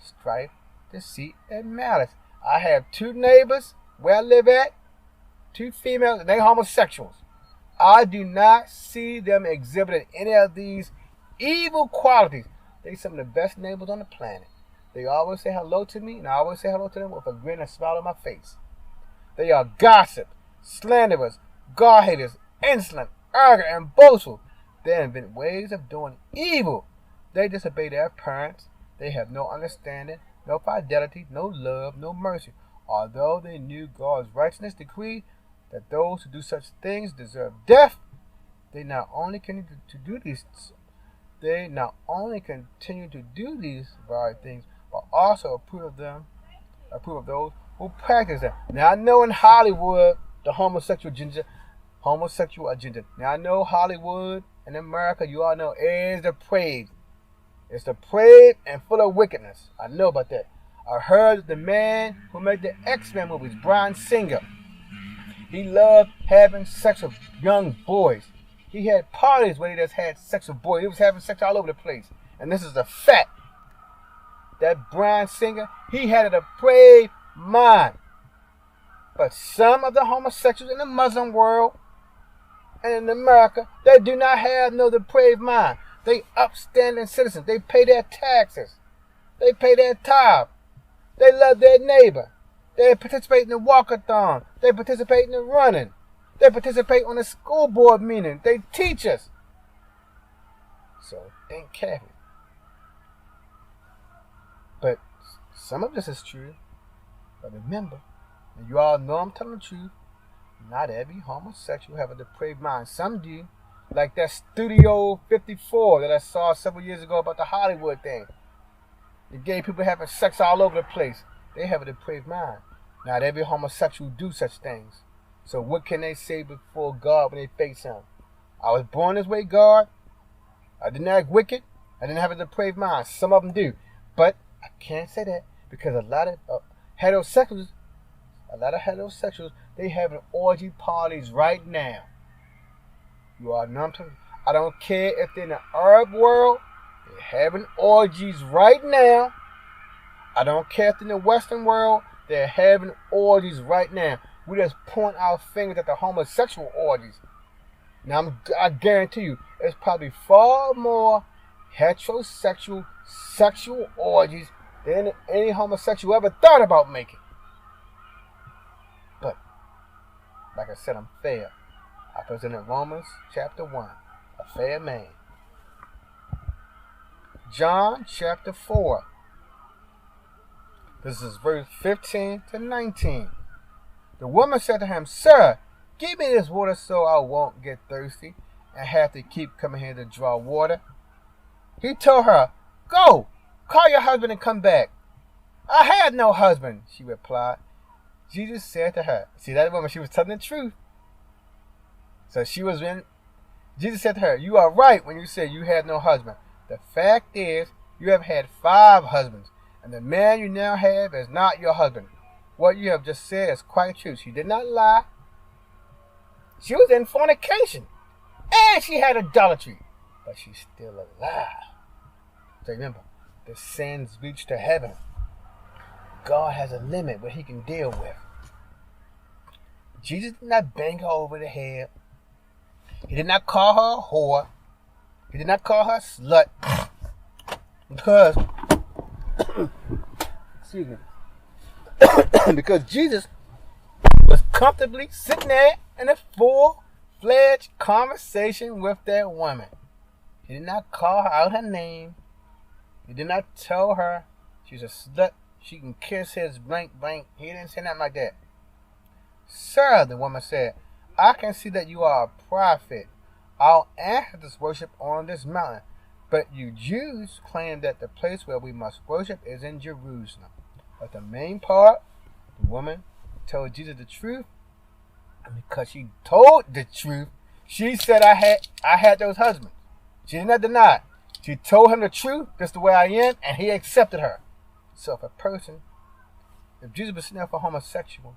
strife, deceit, and malice. I have two neighbors where I live at, two females, and they homosexuals. I do not see them exhibiting any of these evil qualities. They're some of the best neighbors on the planet. They always say hello to me, and I always say hello to them with a grin and smile on my face. They are gossip, slanderers, God haters, insolent, arrogant, and boastful. They invent ways of doing evil. They disobey their parents. They have no understanding, no fidelity, no love, no mercy. Although they knew God's righteousness decreed that those who do such things deserve death, they not only continue to do these very things, but also approve of those who practice them. Now I know in Hollywood the homosexual agenda. Now I know Hollywood and America, you all know, is depraved. It's depraved and full of wickedness. I know about that. I heard the man who made the X-Men movies, Bryan Singer, he loved having sex with young boys. He had parties where he just had sex with boys. He was having sex all over the place. And this is a fact. That Bryan Singer, he had a depraved mind. But some of the homosexuals in the Muslim world and in America, they do not have no depraved mind. They upstanding citizens. They pay their taxes. They pay their tithe. They love their neighbor. They participate in the walkathon. They participate in the running. They participate on the school board meeting. They teach us. So think carefully. But some of this is true. But remember, and you all know I'm telling the truth, not every homosexual have a depraved mind. Some do. Like that Studio 54 that I saw several years ago about the Hollywood thing. The gay people having sex all over the place. They have a depraved mind. Not every homosexual do such things. So what can they say before God when they face him? I was born this way, God. I didn't act wicked. I didn't have a depraved mind. Some of them do. But I can't say that because a lot of heterosexuals, they having orgy parties right now. You are numb to. I don't care if they're in the Arab world. They're having orgies right now. I don't care if they're in the Western world. They're having orgies right now. We just point our fingers at the homosexual orgies. Now, I guarantee you, there's probably far more heterosexual sexual orgies than any homosexual ever thought about making. But, like I said, I'm fair. I presented Romans chapter 1, a fair man. John chapter 4. This is verse 15 to 19. The woman said to him, Sir, give me this water so I won't get thirsty and have to keep coming here to draw water. He told her, Go, call your husband and come back. I had no husband, she replied. Jesus said to her, see that woman, she was telling the truth. So Jesus said to her, You are right when you say you had no husband. The fact is, you have had 5 husbands, and the man you now have is not your husband. What you have just said is quite true. She did not lie. She was in fornication, and she had idolatry, but she's still alive. So remember, the sins reach to heaven. God has a limit what he can deal with. Jesus did not bang her over the head. He did not call her a whore. He did not call her a slut. Because, excuse me, because Jesus was comfortably sitting there in a full-fledged conversation with that woman. He did not call her out her name. He did not tell her she's a slut. She can kiss his blank blank. He didn't say nothing like that. Sir, the woman said, I can see that you are a prophet. Our ancestors worship on this mountain, but you Jews claim that the place where we must worship is in Jerusalem. But the main part, the woman told Jesus the truth, and because she told the truth, she said, I had those husbands. She did not deny it. She told him the truth, just the way I am, and he accepted her. So if Jesus was sitting there for homosexual,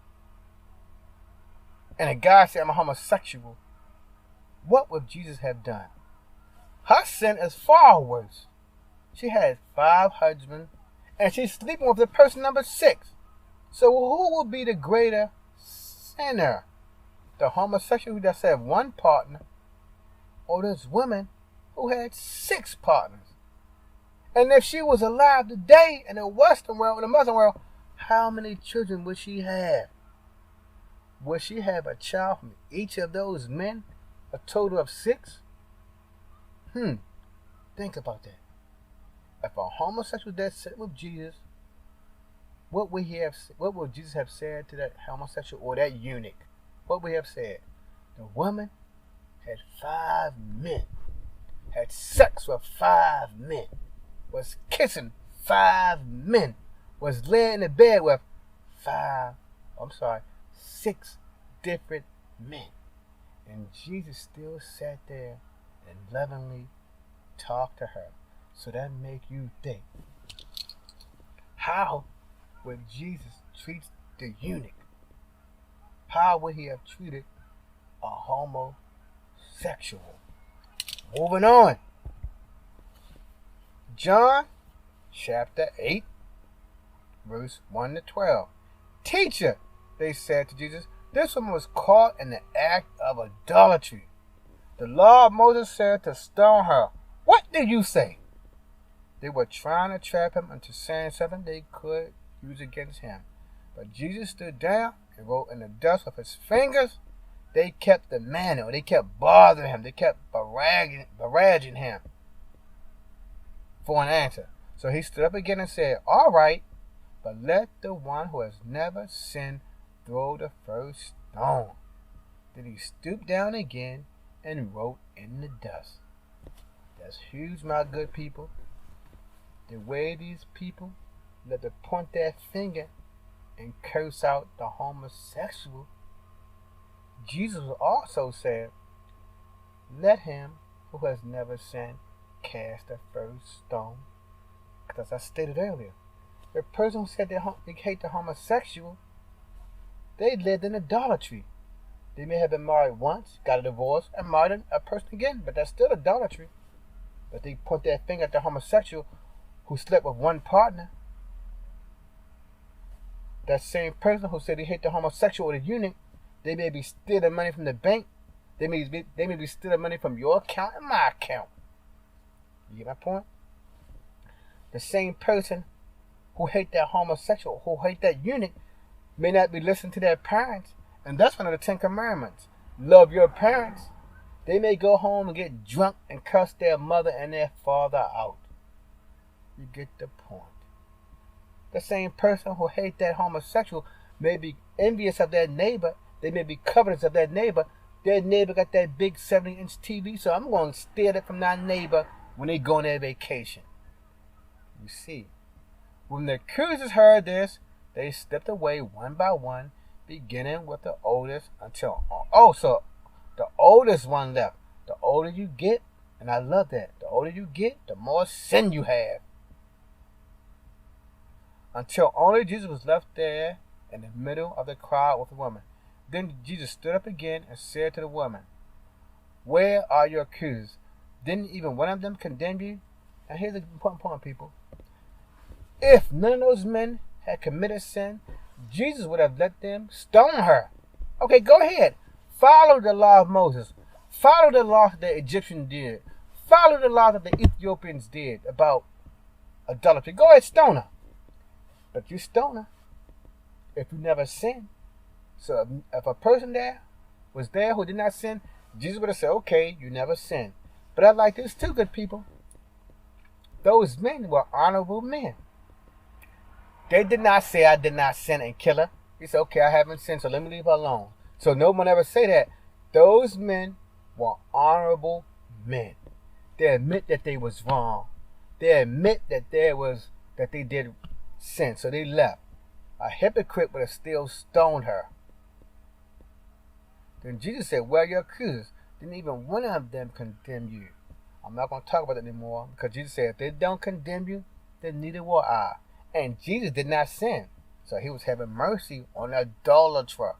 and a guy said, I'm a homosexual, what would Jesus have done? Her sin is far worse. She had 5 husbands, and she's sleeping with the person number 6. So who will be the greater sinner? The homosexual who just had 1 partner, or this woman who had 6 partners? And if she was alive today in the Western world, in the Muslim world, how many children would she have? Would she have a child from each of those men? A total of 6? Think about that. If a homosexual that sat with Jesus, what would Jesus have said to that homosexual or that eunuch? What would he have said? The woman had 5 men, had sex with 5 men, was kissing 5 men, was laying in the bed with 6 different men. And Jesus still sat there and lovingly talked to her. So that make you think, how would Jesus treat the eunuch? How would he have treated a homosexual? Moving on. John chapter 8, verse 1 to 12. Teacher, they said to Jesus, this woman was caught in the act of idolatry. The law of Moses said to stone her. What did you say? They were trying to trap him into saying something they could use against him. But Jesus stood down and wrote in the dust with his fingers. They kept demanding, or they kept bothering him. They kept barraging him for an answer. So he stood up again and said, all right, but let the one who has never sinned throw the first stone. Then he stooped down again and wrote in the dust. That's huge, my good people. The way these people let them point their finger and curse out the homosexual. Jesus also said, let him who has never sinned cast the first stone. Because as I stated earlier, the person who said they hate the homosexual, they lived in idolatry. They may have been married once, got a divorce, and married a person again, but that's still idolatry. But they point their finger at the homosexual who slept with 1 partner. That same person who said they hate the homosexual or the eunuch, they may be stealing money from the bank. They may be stealing money from your account and my account. You get my point? The same person who hate that homosexual, who hate that eunuch, may not be listening to their parents. And that's one of the 10 Commandments. Love your parents. They may go home and get drunk and curse their mother and their father out. You get the point. The same person who hates that homosexual may be envious of their neighbor. They may be covetous of their neighbor. Their neighbor got that big 70-inch TV, so I'm going to steal it from that neighbor when they go on their vacation. You see, when the accusers heard this, they stepped away one by one, beginning with the oldest until... so the oldest one left. The older you get, and I love that, the older you get, the more sin you have. Until only Jesus was left there in the middle of the crowd with the woman. Then Jesus stood up again and said to the woman, "Where are your accusers? Didn't even one of them condemn you?" Now here's the important point, people. If none of those men had committed sin, Jesus would have let them stone her. Okay, go ahead. Follow the law of Moses. Follow the law that the Egyptians did. Follow the law that the Ethiopians did about adultery. Go ahead, stone her. But you stone her if you never sinned. So if a person there was there who did not sin, Jesus would have said, okay, you never sinned. But I like this too, good people. Those men were honorable men. They did not say, I did not sin and kill her. He said, okay, I haven't sinned, so let me leave her alone. So no one ever say that. Those men were honorable men. They admit that they was wrong. They admit that they did sin. So they left. A hypocrite would have still stoned her. Then Jesus said, where are your accusers? Didn't even one of them condemn you? I'm not going to talk about it anymore, because Jesus said, if they don't condemn you, then neither will I. And Jesus did not sin. So he was having mercy on an idolater.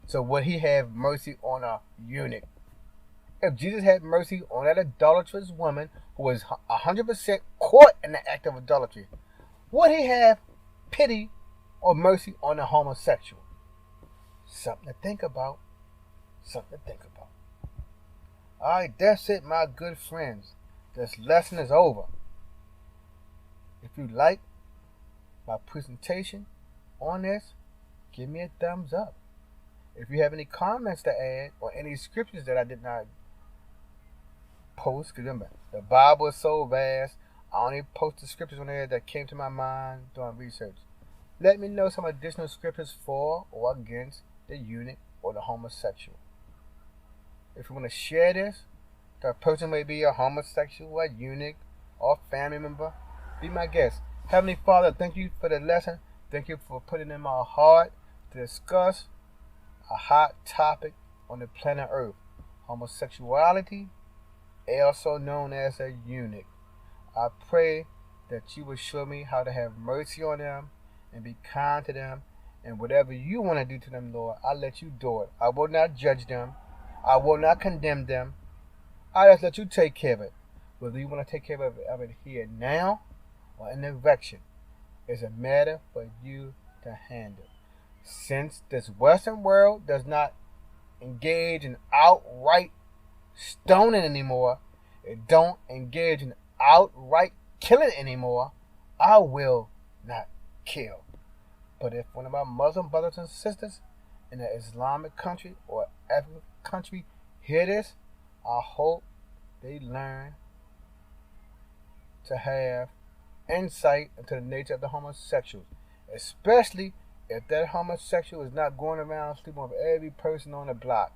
So would he have mercy on a eunuch? If Jesus had mercy on that idolatrous woman who was 100% caught in the act of adultery, would he have pity or mercy on a homosexual? Something to think about. Something to think about. Alright, that's it, my good friends. This lesson is over. If you like my presentation on this, give me a thumbs up. If you have any comments to add or any scriptures that I did not post, because remember, the Bible is so vast, I only post the scriptures on there that came to my mind during research. Let me know some additional scriptures for or against the eunuch or the homosexual. If you want to share this, the person may be a homosexual, a eunuch, or a family member, be my guest. Heavenly Father, thank you for the lesson. Thank you for putting in my heart to discuss a hot topic on the planet Earth. Homosexuality, also known as a eunuch. I pray that you will show me how to have mercy on them and be kind to them. And whatever you want to do to them, Lord, I'll let you do it. I will not judge them. I will not condemn them. I'll just let you take care of it. Whether you want to take care of it here now or in the direction is a matter for you to handle. Since this Western world does not engage in outright stoning anymore, it don't engage in outright killing anymore, I will not kill. But if one of my Muslim brothers and sisters in an Islamic country or African country hear this, I hope they learn to have insight into the nature of the homosexuals, especially if that homosexual is not going around sleeping with every person on the block.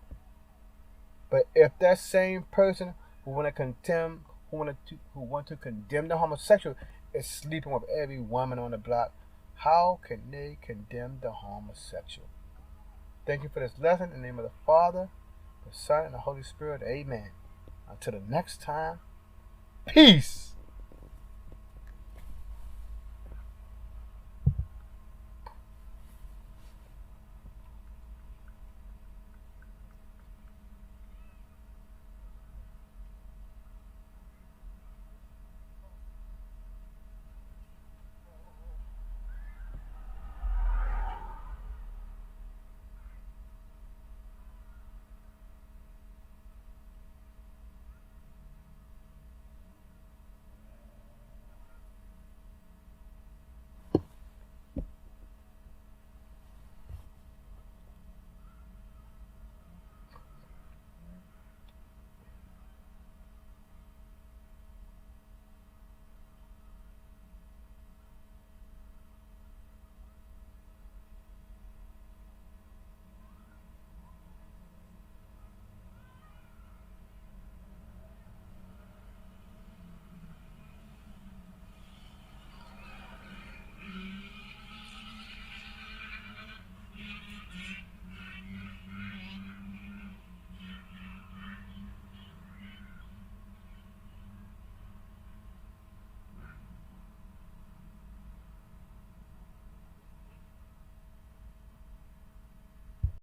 But if that same person who want to condemn the homosexual is sleeping with every woman on the block, how can they condemn the homosexual? Thank you for this lesson. In the name of the Father, the Son, and the Holy Spirit. Amen. Until the next time, peace.